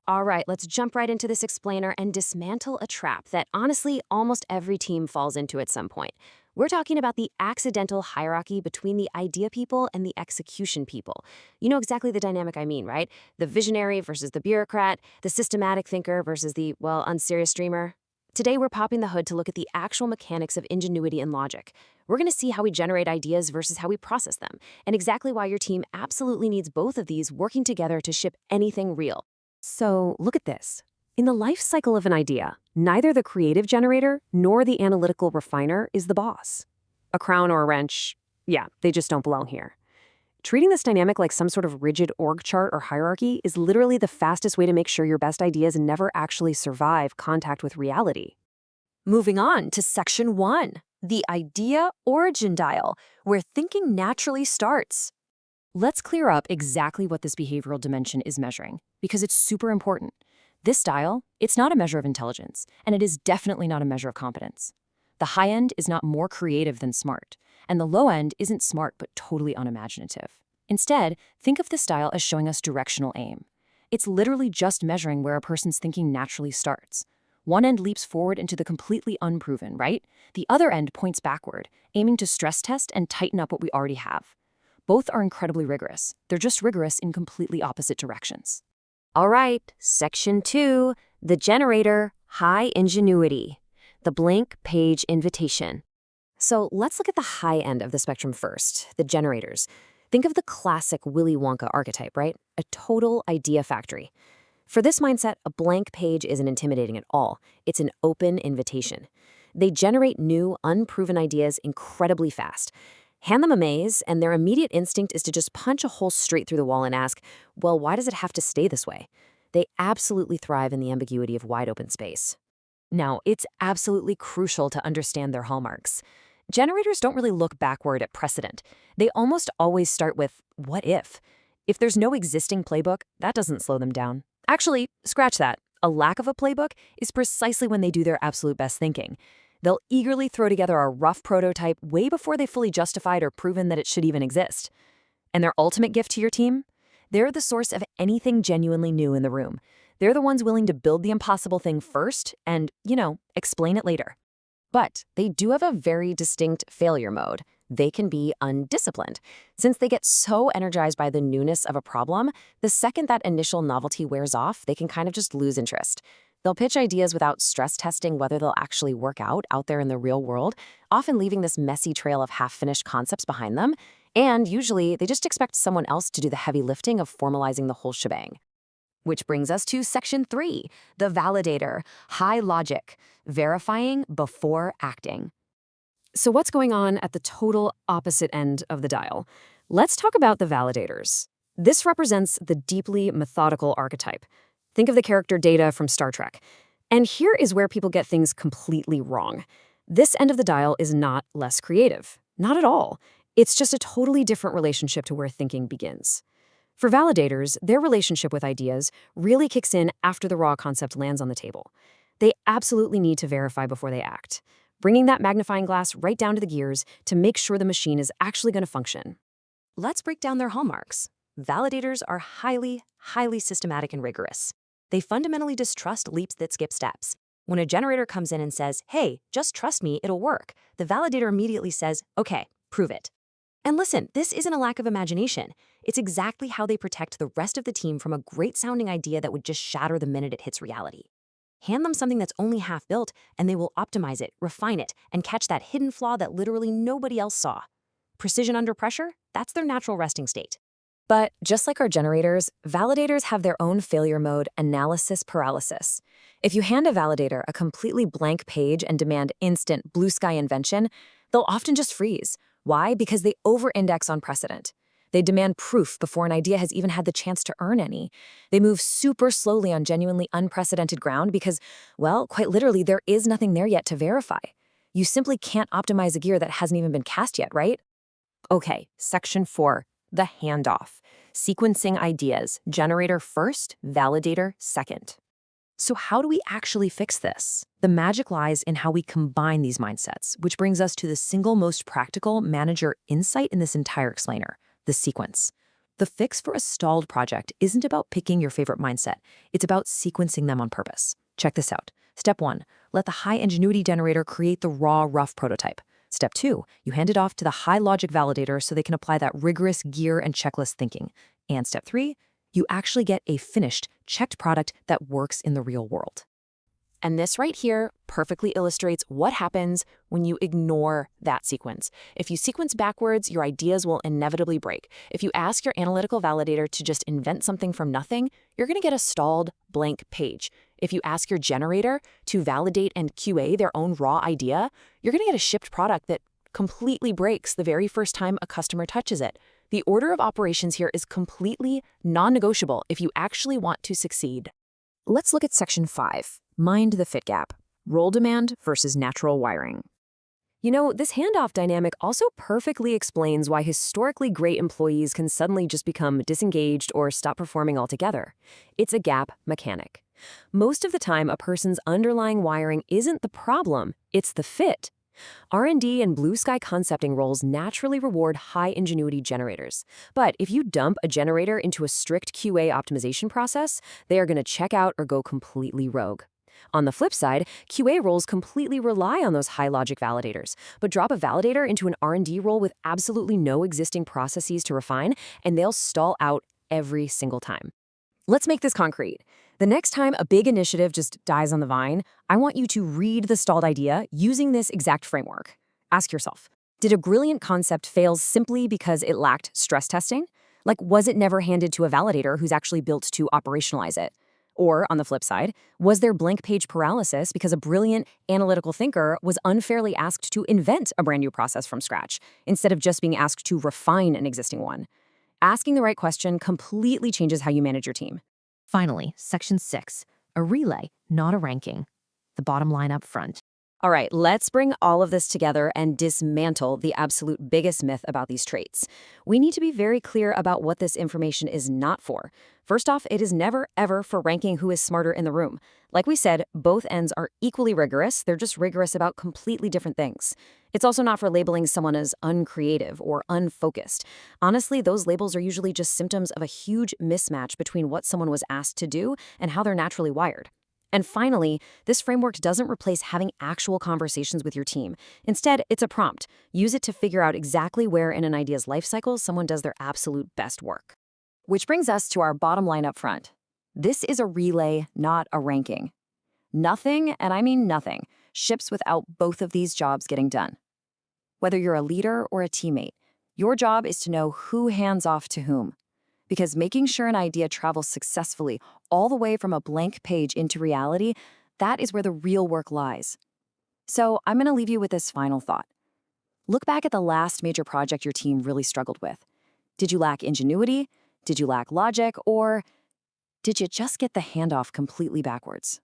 All right, let's jump right into this explainer and dismantle a trap that honestly almost every team falls into at some point. We're talking about the accidental hierarchy between the idea people and the execution people. You know exactly the dynamic I mean, right? The visionary versus the bureaucrat, the systematic thinker versus the, well, unserious dreamer. Today, we're popping the hood to look at the actual mechanics of ingenuity and logic. We're going to see how we generate ideas versus how we process them, and exactly why your team absolutely needs both of these working together to ship anything real. So look at this. In the life cycle of an idea, neither the creative generator nor the analytical refiner is the boss. A crown or a wrench, yeah, they just don't belong here. Treating this dynamic like some sort of rigid org chart or hierarchy is literally the fastest way to make sure your best ideas never actually survive contact with reality. Moving on to section 1, the idea origin dial, where thinking naturally starts. Let's clear up exactly what this behavioral dimension is measuring, because it's super important. This dial, it's not a measure of intelligence, and it is definitely not a measure of competence. The high end is not more creative than smart, and the low end isn't smart but totally unimaginative. Instead, think of this dial as showing us directional aim. It's literally just measuring where a person's thinking naturally starts. One end leaps forward into the completely unproven, right? The other end points backward, aiming to stress test and tighten up what we already have. Both are incredibly rigorous. They're just rigorous in completely opposite directions. All right, section 2, the generator, high ingenuity, the blank page invitation. So let's look at the high end of the spectrum first, the generators. Think of the classic Willy Wonka archetype, right? A total idea factory. For this mindset, a blank page isn't intimidating at all. It's an open invitation. They generate new, unproven ideas incredibly fast. Hand them a maze, and their immediate instinct is to just punch a hole straight through the wall and ask, well, why does it have to stay this way? They absolutely thrive in the ambiguity of wide open space. Now, it's absolutely crucial to understand their hallmarks. Generators don't really look backward at precedent. They almost always start with, what if? If there's no existing playbook, that doesn't slow them down. Actually, scratch that. A lack of a playbook is precisely when they do their absolute best thinking. They'll eagerly throw together a rough prototype way before they fully justified or proven that it should even exist. And their ultimate gift to your team? They're the source of anything genuinely new in the room. They're the ones willing to build the impossible thing first and, explain it later. But they do have a very distinct failure mode. They can be undisciplined. Since they get so energized by the newness of a problem, the second that initial novelty wears off, they can kind of just lose interest. They'll pitch ideas without stress testing whether they'll actually work out there in the real world, often leaving this messy trail of half-finished concepts behind them. And usually, they just expect someone else to do the heavy lifting of formalizing the whole shebang. Which brings us to section 3, the validator, high logic, verifying before acting. So what's going on at the total opposite end of the dial? Let's talk about the validators. This represents the deeply methodical archetype. Think of the character Data from Star Trek. And here is where people get things completely wrong. This end of the dial is not less creative. Not at all. It's just a totally different relationship to where thinking begins. For validators, their relationship with ideas really kicks in after the raw concept lands on the table. They absolutely need to verify before they act, bringing that magnifying glass right down to the gears to make sure the machine is actually going to function. Let's break down their hallmarks. Validators are highly systematic and rigorous. They fundamentally distrust leaps that skip steps. When a generator comes in and says, hey, just trust me, it'll work, the validator immediately says, okay, prove it. And listen, this isn't a lack of imagination. It's exactly how they protect the rest of the team from a great-sounding idea that would just shatter the minute it hits reality. Hand them something that's only half built, and they will optimize it, refine it, and catch that hidden flaw that literally nobody else saw. Precision under pressure? That's their natural resting state. But just like our generators, validators have their own failure mode, analysis paralysis. If you hand a validator a completely blank page and demand instant blue sky invention, they'll often just freeze. Why? Because they over-index on precedent. They demand proof before an idea has even had the chance to earn any. They move super slowly on genuinely unprecedented ground because, well, quite literally, there is nothing there yet to verify. You simply can't optimize a gear that hasn't even been cast yet, right? Okay, section 4, the handoff. Sequencing ideas, generator first, validator second. So how do we actually fix this? The magic lies in how we combine these mindsets, which brings us to the single most practical manager insight in this entire explainer, the sequence. The fix for a stalled project isn't about picking your favorite mindset. It's about sequencing them on purpose. Check this out. Step 1, let the high Ingenuity generator create the raw, rough prototype. Step 2, you hand it off to the high logic validator so they can apply that rigorous gear and checklist thinking. And step 3, you actually get a finished, checked product that works in the real world. And this right here perfectly illustrates what happens when you ignore that sequence. If you sequence backwards, your ideas will inevitably break. If you ask your analytical validator to just invent something from nothing, you're going to get a stalled, blank page. If you ask your generator to validate and QA their own raw idea, you're going to get a shipped product that completely breaks the very first time a customer touches it. The order of operations here is completely non-negotiable if you actually want to succeed. Let's look at Section 5, Mind the Fit Gap, Role Demand versus Natural Wiring. You know, this handoff dynamic also perfectly explains why historically great employees can suddenly just become disengaged or stop performing altogether. It's a gap mechanic. Most of the time, a person's underlying wiring isn't the problem, it's the fit. R&D and blue sky concepting roles naturally reward high ingenuity generators. But if you dump a generator into a strict QA optimization process, they are going to check out or go completely rogue. On the flip side, QA roles completely rely on those high logic validators, but drop a validator into an R&D role with absolutely no existing processes to refine, and they'll stall out every single time. Let's make this concrete. The next time a big initiative just dies on the vine, I want you to read the stalled idea using this exact framework. Ask yourself, did a brilliant concept fail simply because it lacked stress testing? Like, was it never handed to a validator who's actually built to operationalize it? Or, on the flip side, was there blank page paralysis because a brilliant analytical thinker was unfairly asked to invent a brand new process from scratch, instead of just being asked to refine an existing one? Asking the right question completely changes how you manage your team. Finally, Section 6, a relay, not a ranking. The bottom line up front. All right, let's bring all of this together and dismantle the absolute biggest myth about these traits. We need to be very clear about what this information is not for. First off, it is never, ever for ranking who is smarter in the room. Like we said, both ends are equally rigorous. They're just rigorous about completely different things. It's also not for labeling someone as uncreative or unfocused. Honestly, those labels are usually just symptoms of a huge mismatch between what someone was asked to do and how they're naturally wired. And finally, this framework doesn't replace having actual conversations with your team. Instead, it's a prompt. Use it to figure out exactly where in an idea's life cycle someone does their absolute best work. Which brings us to our bottom line up front. This is a relay, not a ranking. Nothing, and I mean nothing, ships without both of these jobs getting done. Whether you're a leader or a teammate, your job is to know who hands off to whom. Because making sure an idea travels successfully all the way from a blank page into reality, that is where the real work lies. So I'm going to leave you with this final thought. Look back at the last major project your team really struggled with. Did you lack ingenuity? Did you lack logic? Or did you just get the handoff completely backwards?